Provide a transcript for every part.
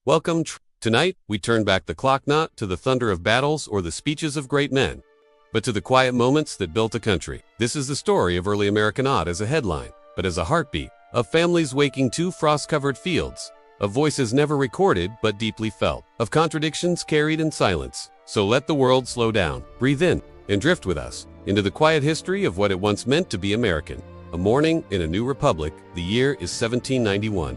Welcome. Tonight, we turn back the clock not to the thunder of battles or the speeches of great men, but to the quiet moments that built a country. This is the story of early America not as a headline, but as a heartbeat, of families waking to frost-covered fields, of voices never recorded but deeply felt, of contradictions carried in silence. So let the world slow down, breathe in, and drift with us into the quiet history of what it once meant to be American. A morning in a new republic. The year is 1791.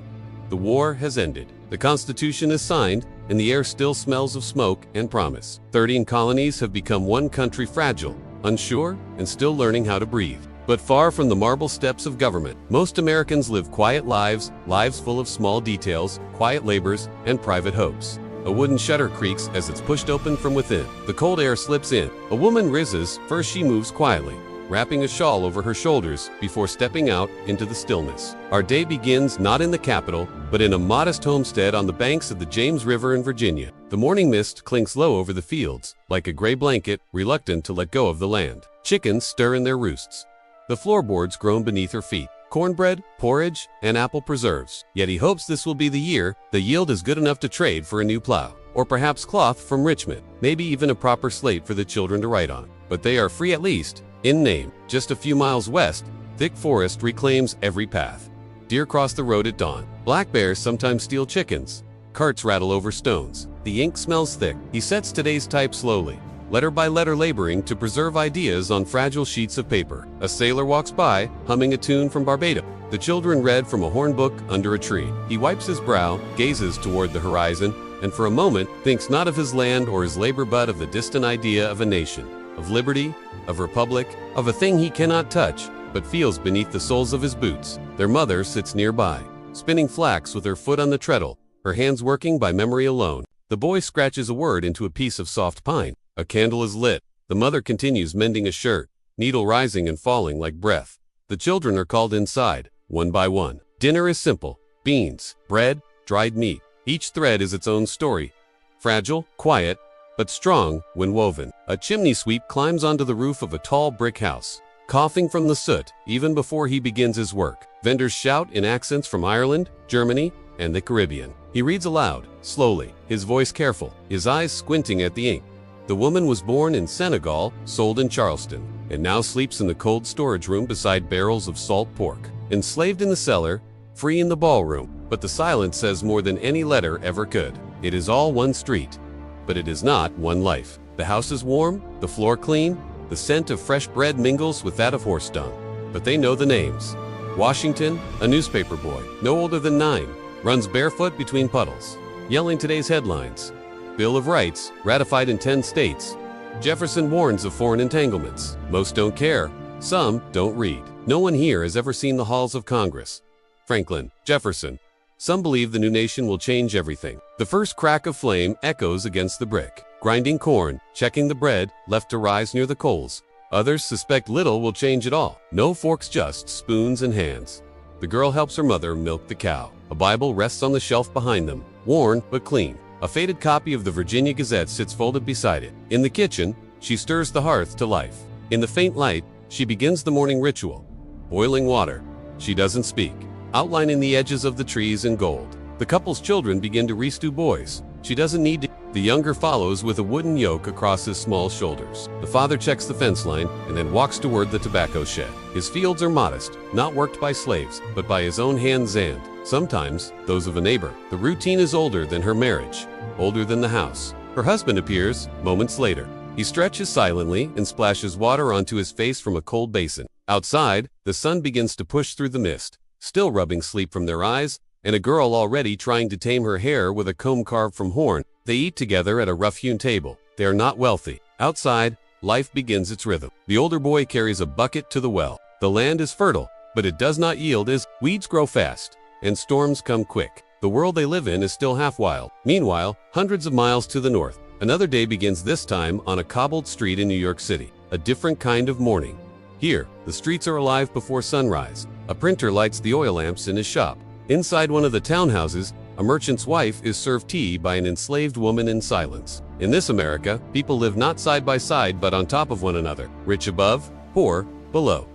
The war has ended. The Constitution is signed, and the air still smells of smoke and promise. 13 colonies have become one country, fragile, unsure, and still learning how to breathe. But far from the marble steps of government, most Americans live quiet lives full of small details, quiet labors, and private hopes. A wooden shutter creaks as it's pushed open from within. The cold air slips in. A woman rises. First she moves quietly, wrapping a shawl over her shoulders before stepping out into the stillness. Our day begins not in the capital, but in a modest homestead on the banks of the James River in Virginia. The morning mist clinks low over the fields, like a gray blanket, reluctant to let go of the land. Chickens stir in their roosts. The floorboards groan beneath her feet. Cornbread, porridge, and apple preserves. Yet he hopes this will be the year the yield is good enough to trade for a new plow. Or perhaps cloth from Richmond. Maybe even a proper slate for the children to write on. But they are free at least, in name. Just a few miles west, thick forest reclaims every path. Deer cross the road at dawn. Black bears sometimes steal chickens. Carts rattle over stones. The ink smells thick. He sets today's type slowly, letter by letter, laboring to preserve ideas on fragile sheets of paper. A sailor walks by, humming a tune from Barbados. The children read from a hornbook under a tree. He wipes his brow, gazes toward the horizon, and for a moment thinks not of his land or his labor but of the distant idea of a nation, of liberty, of republic, of a thing he cannot touch, but feels beneath the soles of his boots. Their mother sits nearby, spinning flax with her foot on the treadle, her hands working by memory alone. The boy scratches a word into a piece of soft pine. A candle is lit. The mother continues mending a shirt, needle rising and falling like breath. The children are called inside, one by one. Dinner is simple: beans, bread, dried meat. Each thread is its own story, fragile, quiet, but strong when woven. A chimney sweep climbs onto the roof of a tall brick house, coughing from the soot even before he begins his work. Vendors shout in accents from Ireland, Germany, and the Caribbean. He reads aloud, slowly, his voice careful, his eyes squinting at the ink. The woman was born in Senegal, sold in Charleston, and now sleeps in the cold storage room beside barrels of salt pork. Enslaved in the cellar, free in the ballroom. But the silence says more than any letter ever could. It is all one street, but it is not one life. The house is warm, the floor clean, the scent of fresh bread mingles with that of horse dung. But they know the names. Washington, a newspaper boy, no older than 9, runs barefoot between puddles, yelling today's headlines. Bill of Rights, ratified in 10 states. Jefferson warns of foreign entanglements. Most don't care. Some don't read. No one here has ever seen the halls of Congress. Franklin, Jefferson. Some believe the new nation will change everything. The first crack of flame echoes against the brick. Grinding corn, checking the bread, left to rise near the coals. Others suspect little will change at all. No forks, just spoons and hands. The girl helps her mother milk the cow. A Bible rests on the shelf behind them, worn but clean. A faded copy of the Virginia Gazette sits folded beside it. In the kitchen, she stirs the hearth to life. In the faint light, she begins the morning ritual. Boiling water. She doesn't speak, outlining the edges of the trees in gold. The couple's children begin to re-stew boys. She doesn't need to. The younger follows with a wooden yoke across his small shoulders. The father checks the fence line and then walks toward the tobacco shed. His fields are modest, not worked by slaves, but by his own hands and, sometimes, those of a neighbor. The routine is older than her marriage, older than the house. Her husband appears moments later. He stretches silently and splashes water onto his face from a cold basin. Outside, the sun begins to push through the mist, still rubbing sleep from their eyes, and a girl already trying to tame her hair with a comb carved from horn. They eat together at a rough-hewn table. They are not wealthy. Outside, life begins its rhythm. The older boy carries a bucket to the well. The land is fertile, but it does not yield as weeds grow fast, and storms come quick. The world they live in is still half wild. Meanwhile, hundreds of miles to the north, another day begins, this time on a cobbled street in New York City. A different kind of morning. Here, the streets are alive before sunrise. A printer lights the oil lamps in his shop. Inside one of the townhouses, a merchant's wife is served tea by an enslaved woman in silence. In this America, people live not side by side but on top of one another. Rich above, poor below.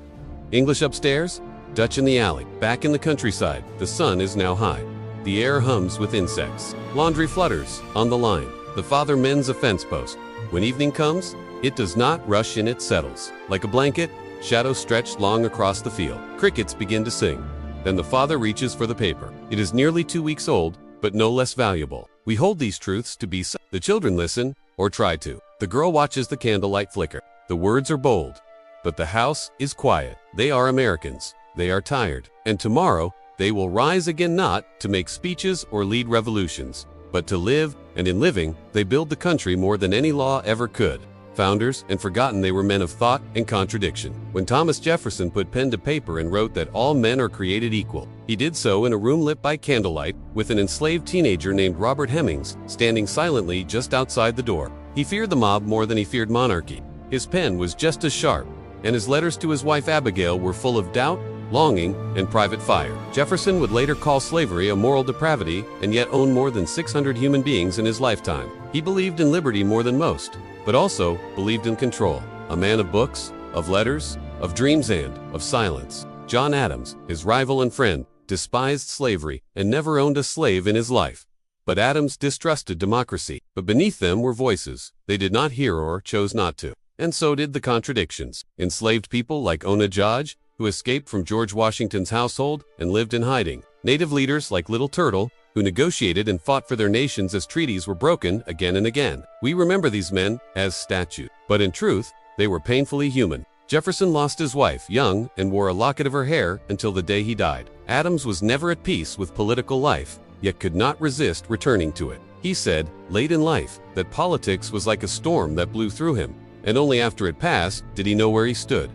English upstairs, Dutch in the alley. Back in the countryside, the sun is now high. The air hums with insects. Laundry flutters on the line. The father mends a fence post. When evening comes, it does not rush in, it settles. Like a blanket, shadows stretch long across the field. Crickets begin to sing. Then the father reaches for the paper. It is nearly 2 weeks old, but no less valuable. We hold these truths to be so. The children listen, or try to. The girl watches the candlelight flicker. The words are bold, but the house is quiet. They are Americans. They are tired. And tomorrow, they will rise again, not to make speeches or lead revolutions, but to live, and in living, they build the country more than any law ever could. Founders, and forgotten they were men of thought and contradiction. When Thomas Jefferson put pen to paper and wrote that all men are created equal, he did so in a room lit by candlelight, with an enslaved teenager named Robert Hemmings standing silently just outside the door. He feared the mob more than he feared monarchy. His pen was just as sharp, and his letters to his wife Abigail were full of doubt, longing, and private fire. Jefferson would later call slavery a moral depravity, and yet own more than 600 human beings in his lifetime. He believed in liberty more than most, but also believed in control. A man of books, of letters, of dreams, and of silence. John Adams, his rival and friend, despised slavery and never owned a slave in his life. But Adams distrusted democracy. But beneath them were voices they did not hear or chose not to. And so did the Contradictions. Enslaved people like Ona Judge, who escaped from George Washington's household and lived in hiding. Native leaders like Little Turtle, who negotiated and fought for their nations as treaties were broken again and again. We remember these men as statues, but in truth, they were painfully human. Jefferson lost his wife young and wore a locket of her hair until the day he died. Adams was never at peace with political life, yet could not resist returning to it. He said, late in life, that politics was like a storm that blew through him, and only after it passed did he know where he stood.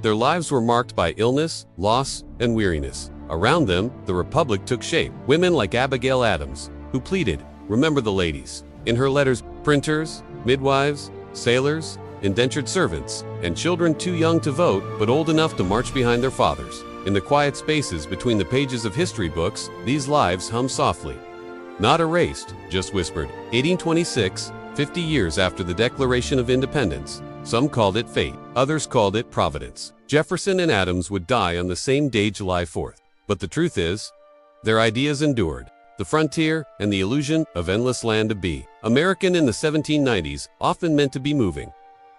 Their lives were marked by illness, loss, and weariness. Around them, the Republic took shape. Women like Abigail Adams, who pleaded, remember the ladies. In her letters, printers, midwives, sailors, indentured servants, and children too young to vote but old enough to march behind their fathers. In the quiet spaces between the pages of history books, these lives hum softly. Not erased, just whispered. 1826, 50 years after the Declaration of Independence. Some called it fate, others called it providence. Jefferson and Adams would die on the same day, July 4th. But the truth is, their ideas endured. The frontier and the illusion of endless land to be. American in the 1790s often meant to be moving.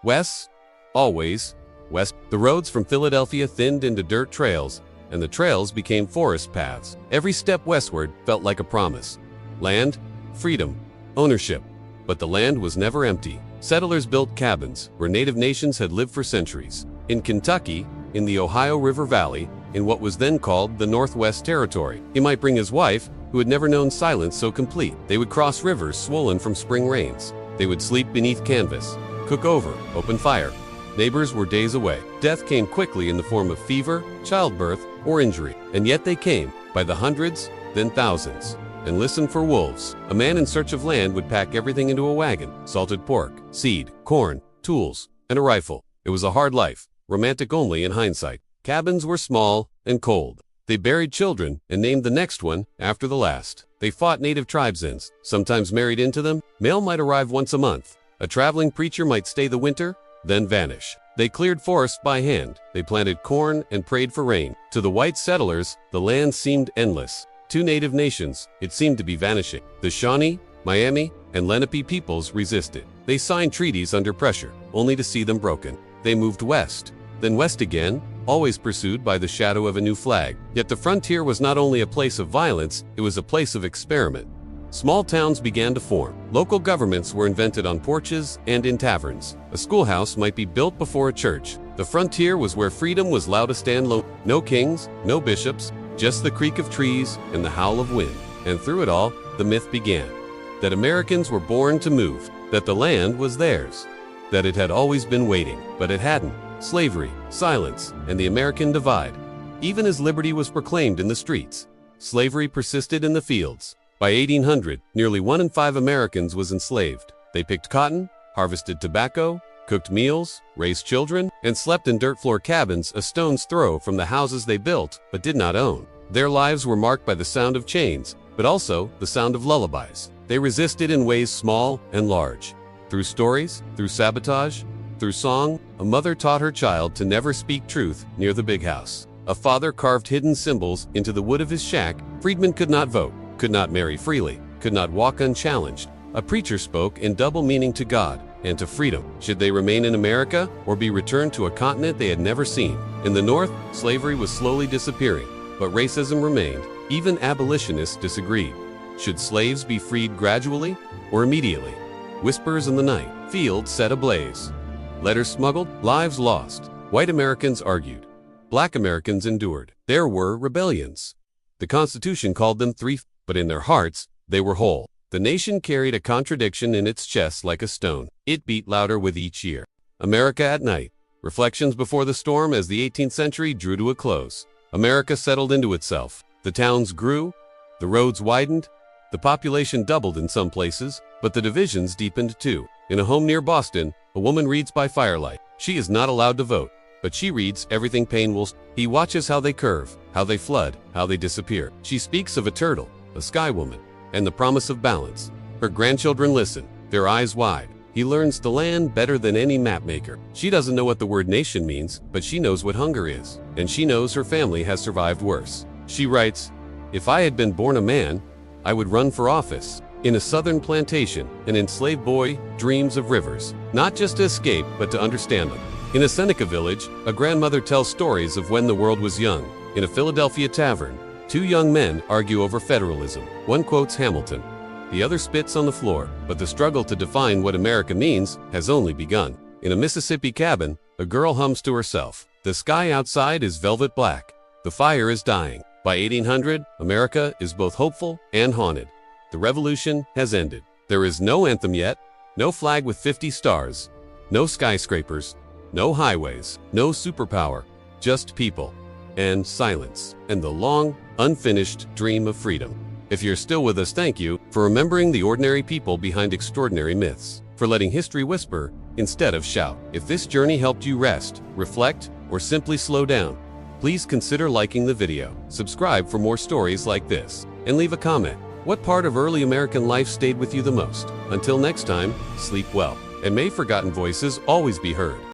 West, always, west. The roads from Philadelphia thinned into dirt trails, and the trails became forest paths. Every step westward felt like a promise. Land, freedom, ownership. But the land was never empty. Settlers built cabins where native nations had lived for centuries. In Kentucky, in the Ohio River Valley, in what was then called the Northwest Territory. He might bring his wife, who had never known silence so complete. They would cross rivers swollen from spring rains. They would sleep beneath canvas, cook over open fire. Neighbors were days away. Death came quickly in the form of fever, childbirth, or injury. And yet they came, by the hundreds, then thousands. And listen for wolves. A man in search of land would pack everything into a wagon: salted pork, seed, corn, tools, and a rifle. It was a hard life, romantic only in hindsight. Cabins were small and cold. They buried children and named the next one after the last. They fought native tribesmen, sometimes married into them. Mail might arrive once a month. A traveling preacher might stay the winter, then vanish. They cleared forests by hand. They planted corn and prayed for rain. To the white settlers, the land seemed endless. To native nations, it seemed to be vanishing. The Shawnee, Miami, and Lenape peoples resisted. They signed treaties under pressure, only to see them broken. They moved west, then west again, always pursued by the shadow of a new flag. Yet the frontier was not only a place of violence, it was a place of experiment. Small towns began to form. Local governments were invented on porches and in taverns. A schoolhouse might be built before a church. The frontier was where freedom was loudest and low. No kings, no bishops, just the creak of trees and the howl of wind. And through it all, the myth began. That Americans were born to move. That the land was theirs. That it had always been waiting, but it hadn't. Slavery, silence, and the American divide. Even as liberty was proclaimed in the streets, slavery persisted in the fields. By 1800, nearly 1 in 5 Americans was enslaved. They picked cotton, harvested tobacco, cooked meals, raised children, and slept in dirt floor cabins a stone's throw from the houses they built but did not own. Their lives were marked by the sound of chains, but also the sound of lullabies. They resisted in ways small and large. Through stories, through sabotage, through song, a mother taught her child to never speak truth near the big house. A father carved hidden symbols into the wood of his shack. Freedmen could not vote, could not marry freely, could not walk unchallenged. A preacher spoke in double meaning to God and to freedom. Should they remain in America or be returned to a continent they had never seen? In the North, slavery was slowly disappearing, but racism remained. Even abolitionists disagreed. Should slaves be freed gradually or immediately? Whispers in the night, fields set ablaze. Letters smuggled, lives lost. White Americans argued. Black Americans endured. There were rebellions. The Constitution called them three, but in their hearts, they were whole. The nation carried a contradiction in its chest like a stone. It beat louder with each year. America at night. Reflections before the storm as the 18th century drew to a close. America settled into itself. The towns grew, the roads widened, the population doubled in some places, but the divisions deepened too. In a home near Boston, a woman reads by firelight. She is not allowed to vote, but she reads everything pain will. He watches how they curve, how they flood, how they disappear. She speaks of a turtle, a sky woman, and the promise of balance. Her grandchildren listen, their eyes wide. He learns the land better than any mapmaker. She doesn't know what the word nation means, but she knows what hunger is, and she knows her family has survived worse. She writes, "If I had been born a man, I would run for office." In a southern plantation, an enslaved boy dreams of rivers, not just to escape, but to understand them. In a Seneca village, a grandmother tells stories of when the world was young. In a Philadelphia tavern, two young men argue over federalism. One quotes Hamilton, the other spits on the floor, but the struggle to define what America means has only begun. In a Mississippi cabin, a girl hums to herself. The sky outside is velvet black. The fire is dying. By 1800, America is both hopeful and haunted. The revolution has ended. There is no anthem yet, no flag with 50 stars, no skyscrapers, no highways, no superpower, just people and silence and the long, unfinished dream of freedom. If you're still with us, thank you for remembering the ordinary people behind extraordinary myths, for letting history whisper instead of shout. If this journey helped you rest, reflect, or simply slow down, please consider liking the video, subscribe for more stories like this, and leave a comment. What part of early American life stayed with you the most? Until next time, sleep well, and may forgotten voices always be heard.